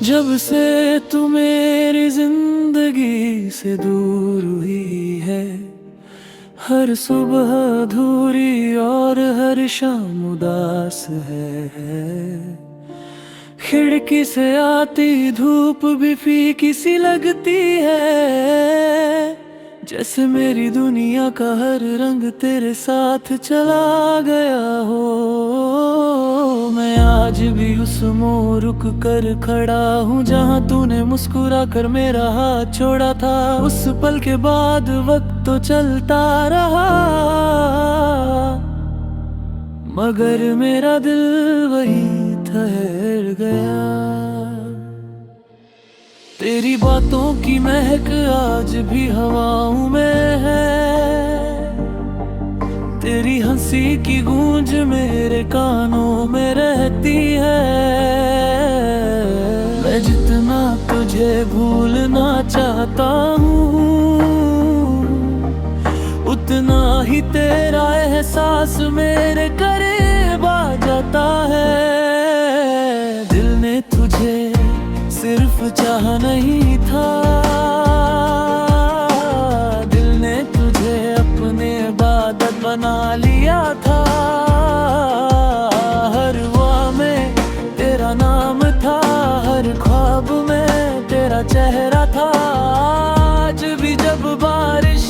जब से तू मेरी जिंदगी से दूर हुई है, हर सुबह अधूरी और हर शाम उदास है। खिड़की से आती धूप भी फीकी सी लगती है, जैसे मेरी दुनिया का हर रंग तेरे साथ चला गया हो। मैं आज भी उस मोड़ रुक कर खड़ा हूँ जहाँ तूने मुस्कुरा कर मेरा हाथ छोड़ा था। उस पल के बाद वक्त तो चलता रहा, मगर मेरा दिल वहीं ठहर गया। तेरी बातों की महक आज भी हवाओं में है, तेरी हंसी की गूंज मेरे कानों में रहती है। मैं जितना तुझे भूलना चाहता हूँ, उतना ही तेरा एहसास मेरे करीब आ जाता है। दिल ने तुझे सिर्फ चाहा नहीं था, दिल ने तुझे अपने इबादत बना लिया था। हर दुआ में तेरा नाम था, हर ख्वाब में तेरा चेहरा था। आज भी जब बारिश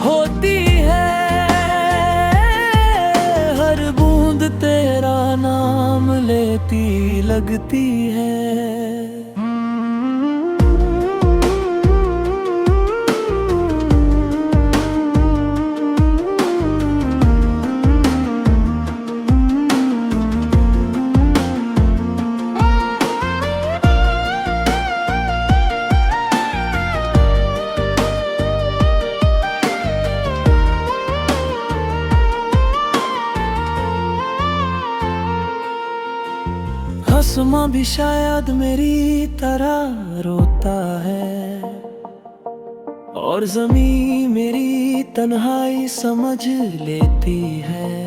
होती है, हर बूंद तेरा नाम लेती लगती है। आसमां भी शायद मेरी तरह रोता है, और ज़मीं मेरी तन्हाई समझ लेती है।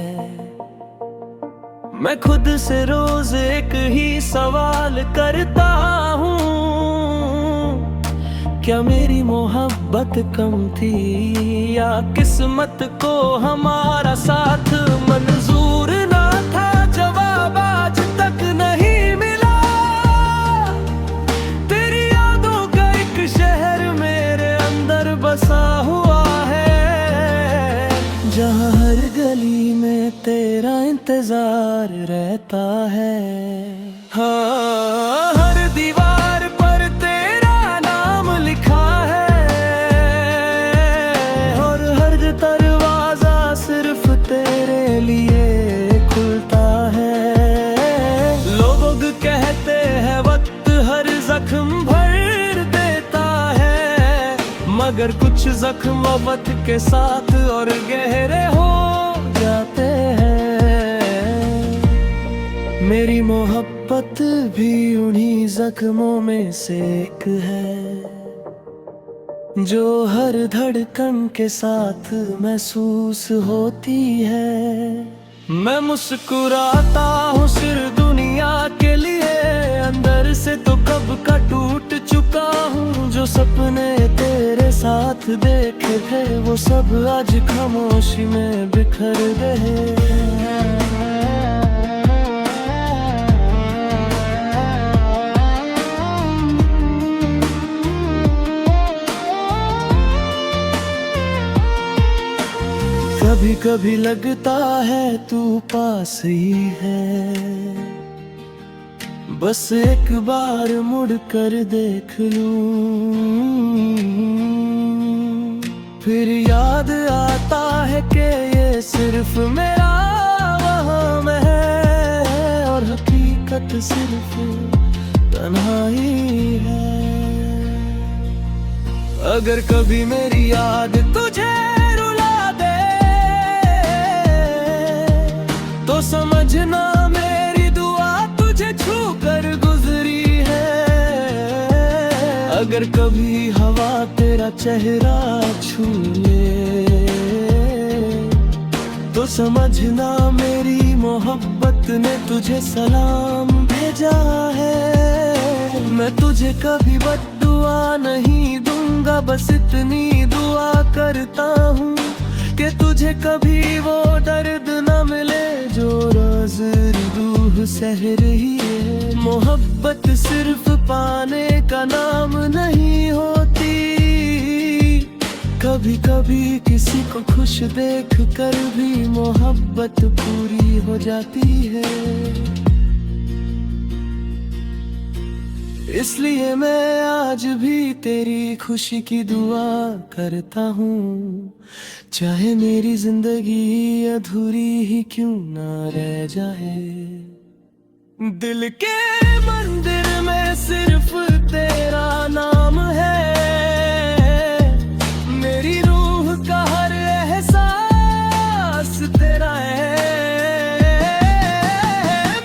मैं खुद से रोज एक ही सवाल करता हूँ, क्या मेरी मोहब्बत कम थी या किस्मत को हमारा साथ मंजूर ना था। जवाब आज तक नहीं मिला। तेरी यादों का एक शहर मेरे अंदर बसा हुआ है, जहाँ हर गली में तेरा इंतजार रहता है। हाँ, हर दीवार पर तेरा नाम लिखा है, और हर दरवाजा सिर्फ तेरे लिए खुलता है। लोग कहते हैं वक्त हर जख्म भर देता है, मगर कुछ जख्म वक्त के साथ और गहरे हो जाते हैं। मेरी मोहब्बत भी उन्हीं जख्मों में से एक है, जो हर धड़कन के साथ महसूस होती है। मैं मुस्कुराता हूँ सिर्फ दुनिया के लिए, अंदर से तो कब का टूट चुका हूँ। जो सपने तेरे साथ देखे थे वो सब आज खामोशी में बिखर गए। कभी कभी लगता है तू पास ही है, बस एक बार मुड़ कर देख लूं। फिर याद आता है कि ये सिर्फ मेरा वहम है, और हकीकत सिर्फ तन्हाई है। अगर कभी मेरी याद तुझे तो समझना मेरी दुआ तुझे छू कर गुजरी है। अगर कभी हवा तेरा चेहरा छू ले, तो समझना मेरी मोहब्बत ने तुझे सलाम भेजा है। मैं मैं तुझे कभी बद्दुआ नहीं दूंगा, बस इतनी दुआ करता हूँ कि तुझे कभी वो दर्द न मिले जो रोज रूह सह रही है। मोहब्बत सिर्फ पाने का नाम नहीं होती, कभी कभी किसी को खुश देख कर भी मोहब्बत पूरी हो जाती है। इसलिए मैं आज भी तेरी खुशी की दुआ करता हूँ, चाहे मेरी जिंदगी अधूरी ही क्यों ना रह जाए। दिल के मंदिर में सिर्फ तेरा नाम है, मेरी रूह का हर एहसास तेरा है।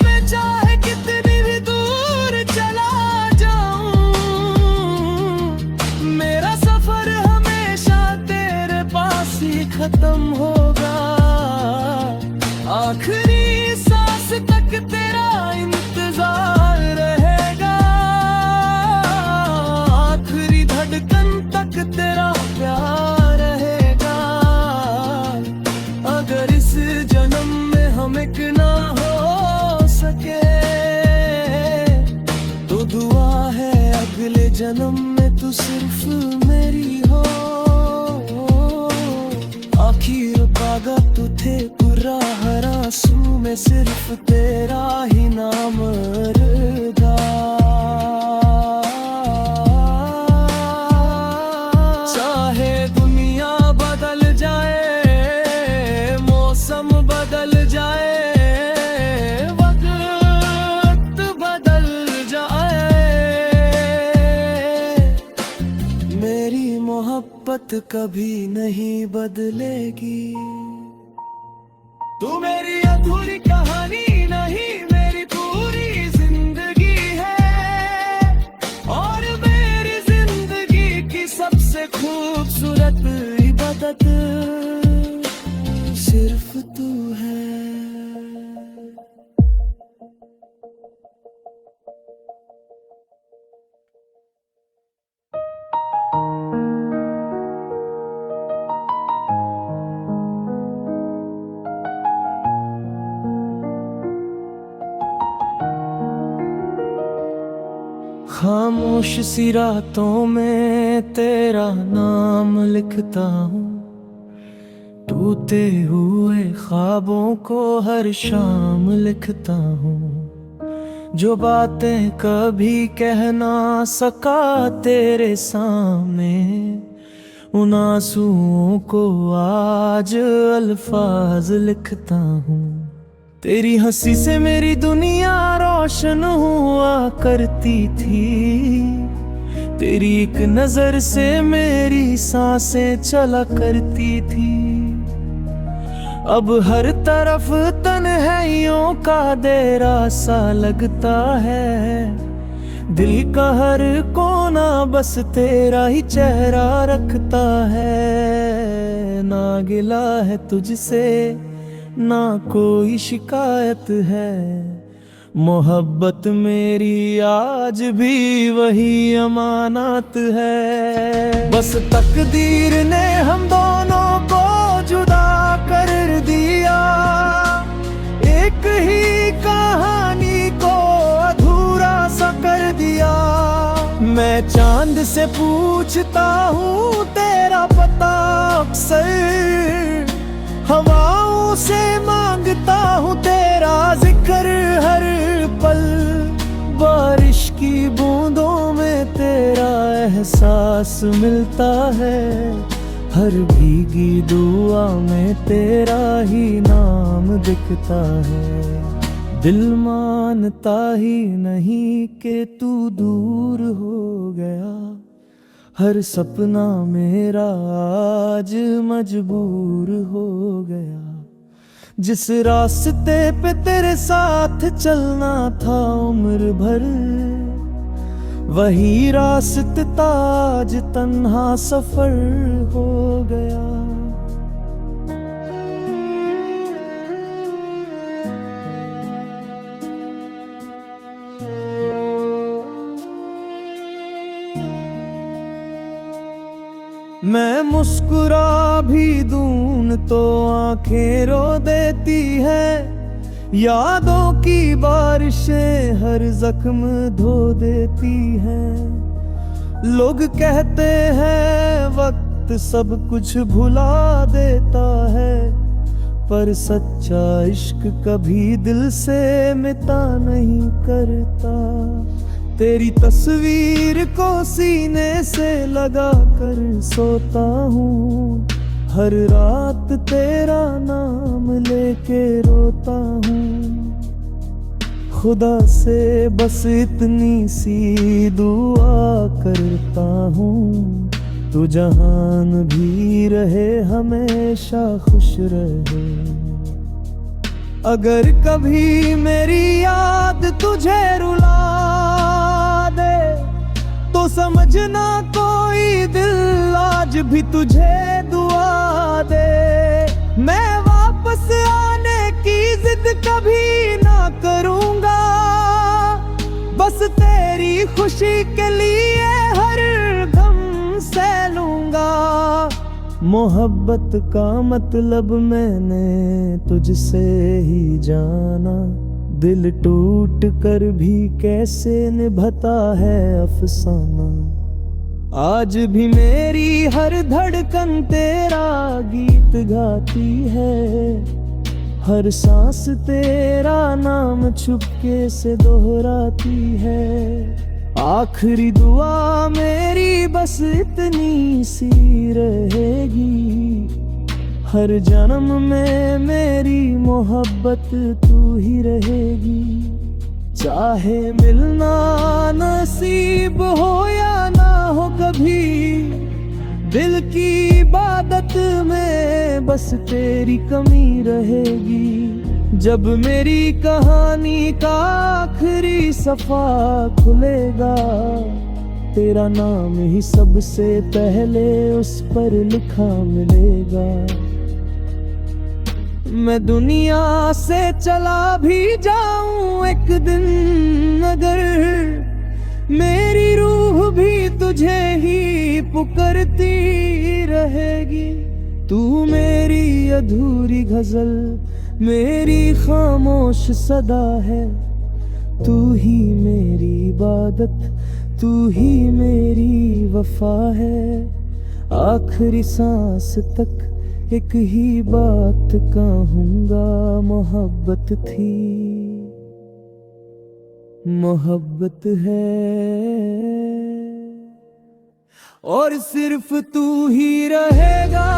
मैं चाहे कितनी भी दूर चला जाऊं, मेरा सफर हमेशा तेरे पास ही खत्म होगा। आखिरी सांस तक तेरा इंतजार रहेगा, आखिरी धड़कन तक तेरा प्यार रहेगा। अगर इस जन्म में हम एक ना हो सके तो दुआ है अगले जन्म में तू सिर्फ मेरी हो। आखिर पागा तू थे पूरा हर आंसू में सिर्फ तेरा ही नाम रदा। चाहे दुनिया बदल जाए, मौसम बदल जाए, वक्त बदल जाए, मेरी मोहब्बत कभी नहीं बदलेगी। तू मेरी अधूरी कहानी नहीं, मेरी पूरी जिंदगी है, और मेरी जिंदगी की सबसे खूबसूरत इबादत सिर्फ तू है। खामोश सी रातों में तेरा नाम लिखता हूँ, टूटे हुए ख्वाबों को हर शाम लिखता हूँ। जो बातें कभी कह ना सका तेरे सामने, उन आंसुओं को आज अल्फाज लिखता हूँ। तेरी हंसी से मेरी दुनिया रोशन हुआ करती थी, तेरी एक नजर से मेरी सांसें चला करती थी। अब हर तरफ तन्हाइयों का डेरा सा लगता है, दिल का हर कोना बस तेरा ही चेहरा रखता है। ना गिला है तुझसे ना कोई शिकायत है, मोहब्बत मेरी आज भी वही अमानत है। बस तकदीर ने हम दोनों को जुदा कर दिया, एक ही कहानी को अधूरा सा कर दिया। मैं चांद से पूछता हूँ तेरा पता अक्सर, हवाओं से मांगता हूँ तेरा जिक्र हर पल। बारिश की बूंदों में तेरा एहसास मिलता है, हर भीगी दुआ में तेरा ही नाम दिखता है। दिल मानता ही नहीं कि तू दूर हो गया, हर सपना मेरा आज मजबूर हो गया। जिस रास्ते पे तेरे साथ चलना था उम्र भर, वही रास्ते ताज तन्हा सफर हो गया। मैं मुस्कुरा भी दूं तो आंखें रो देती है, यादों की बारिशें हर जख्म धो देती हैं। लोग कहते हैं वक्त सब कुछ भुला देता है, पर सच्चा इश्क कभी दिल से मिटा नहीं करता। तेरी तस्वीर को सीने से लगा कर सोता हूँ, हर रात तेरा नाम लेके रोता हूँ। खुदा से बस इतनी सी दुआ करता हूँ, तू जहान भी रहे हमेशा खुश रहे। अगर कभी मेरी याद तुझे रुला दे तो समझना कोई दिल आज भी तुझे दुआ दे। मैं वापस आने की जिद कभी ना करूँगा, बस तेरी खुशी के लिए हर गम सह लूँगा। मोहब्बत का मतलब मैंने तुझसे ही जाना, दिल टूट कर भी कैसे निभाता है अफसाना। आज भी मेरी हर धड़कन तेरा गीत गाती है, हर सांस तेरा नाम छुपके से दोहराती है। आखिरी दुआ मेरी बस इतनी सी रहेगी, हर जन्म में मेरी मोहब्बत तू ही रहेगी। चाहे मिलना नसीब हो या ना हो कभी, दिल की इबादत में बस तेरी कमी रहेगी। जब मेरी कहानी का आखिरी सफा खुलेगा, तेरा नाम ही सबसे पहले उस पर लिखा मिलेगा। मैं दुनिया से चला भी जाऊं एक दिन, अगर मेरी रूह भी तुझे ही पुकारती रहेगी। तू मेरी अधूरी गजल, मेरी खामोश सदा है, तू ही मेरी इबादत, तू ही मेरी वफा है। आखिरी सांस तक एक ही बात कहूँगा, मोहब्बत थी, मोहब्बत है, और सिर्फ तू ही रहेगा।